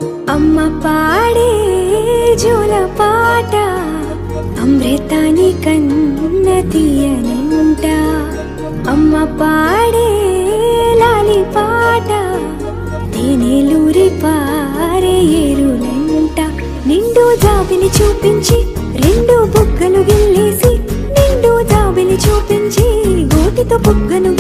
అమ్మ పాడే జోల పాట అమృతాని కన్న తీయనంట. అమ్మ పాడే లాలి పాట తేనెలూరి పారే ఏరులంట. నిండు జాబిని చూపించి రెండు బుగ్గలు గిల్లేసి, నిండు జాబిని చూపించి గోటితో బుగ్గను